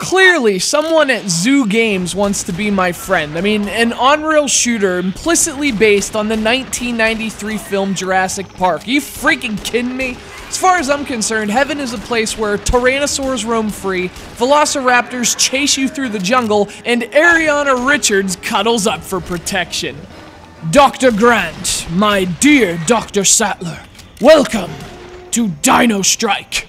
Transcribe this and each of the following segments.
Clearly, someone at Zoo Games wants to be my friend. I mean, an on-rail shooter implicitly based on the 1993 film Jurassic Park. Are you freaking kidding me? As far as I'm concerned, heaven is a place where tyrannosaurs roam free, velociraptors chase you through the jungle, and Ariana Richards cuddles up for protection. Dr. Grant, my dear Dr. Sattler, welcome to Dino Strike.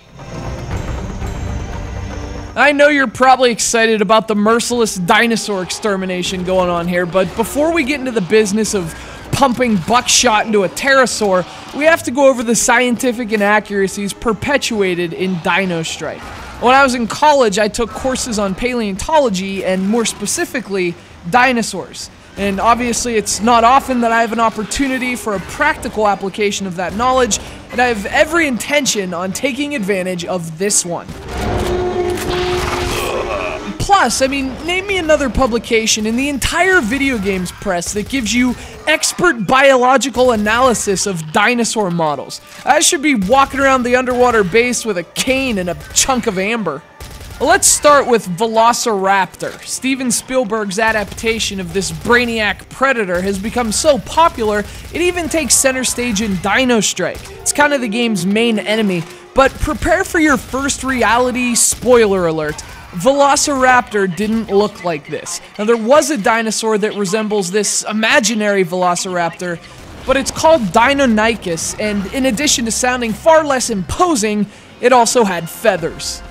I know you're probably excited about the merciless dinosaur extermination going on here, but before we get into the business of pumping buckshot into a pterosaur, we have to go over the scientific inaccuracies perpetuated in Dino Strike. When I was in college, I took courses on paleontology and more specifically, dinosaurs. And obviously it's not often that I have an opportunity for a practical application of that knowledge, and I have every intention on taking advantage of this one. Plus, I mean, name me another publication in the entire video games press that gives you expert biological analysis of dinosaur models. I should be walking around the underwater base with a cane and a chunk of amber. Let's start with Velociraptor. Steven Spielberg's adaptation of this brainiac predator has become so popular, it even takes center stage in Dino Strike. It's kind of the game's main enemy, but prepare for your first reality spoiler alert. Velociraptor didn't look like this. Now, there was a dinosaur that resembles this imaginary Velociraptor, but it's called Deinonychus, and in addition to sounding far less imposing, it also had feathers.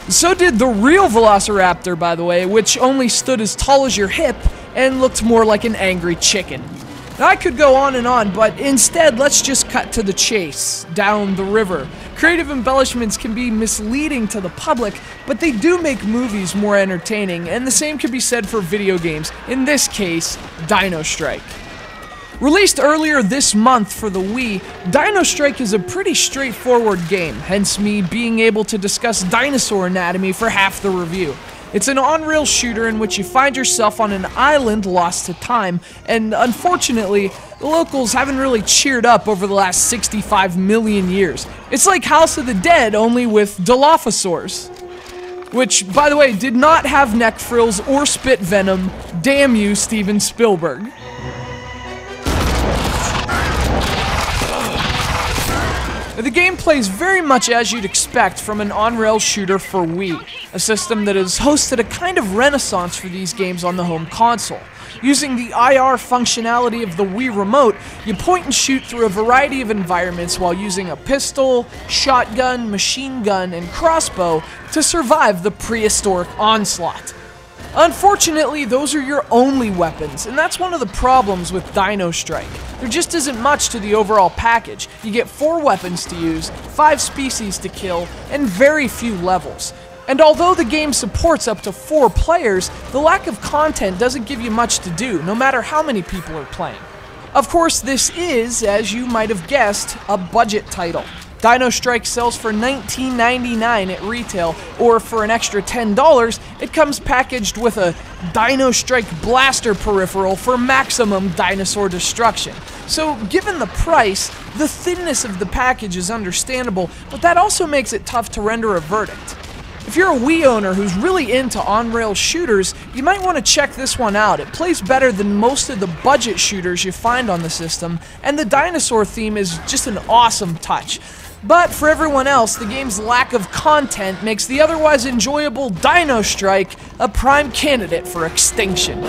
So did the real Velociraptor, by the way, which only stood as tall as your hip and looked more like an angry chicken. Now, I could go on and on, but instead, let's just cut to the chase, down the river. Creative embellishments can be misleading to the public, but they do make movies more entertaining, and the same can be said for video games, in this case, Dino Strike. Released earlier this month for the Wii, Dino Strike is a pretty straightforward game, hence me being able to discuss dinosaur anatomy for half the review. It's an on-rail shooter in which you find yourself on an island lost to time, and unfortunately, the locals haven't really cheered up over the last 65 million years. It's like House of the Dead, only with Dilophosaurus. Which, by the way, did not have neck frills or spit venom. Damn you, Steven Spielberg. The game plays very much as you'd expect from an on-rail shooter for Wii, a system that has hosted a kind of renaissance for these games on the home console. Using the IR functionality of the Wii remote, you point and shoot through a variety of environments while using a pistol, shotgun, machine gun, and crossbow to survive the prehistoric onslaught. Unfortunately, those are your only weapons, and that's one of the problems with Dino Strike. There just isn't much to the overall package. You get 4 weapons to use, 5 species to kill, and very few levels. And although the game supports up to 4 players, the lack of content doesn't give you much to do, no matter how many people are playing. Of course, this is, as you might have guessed, a budget title. Dino Strike sells for $19.99 at retail, or for an extra $10, it comes packaged with a Dino Strike blaster peripheral for maximum dinosaur destruction. So, given the price, the thinness of the package is understandable, but that also makes it tough to render a verdict. If you're a Wii owner who's really into on-rail shooters, you might want to check this one out. It plays better than most of the budget shooters you find on the system, and the dinosaur theme is just an awesome touch. But for everyone else, the game's lack of content makes the otherwise enjoyable Dino Strike a prime candidate for extinction.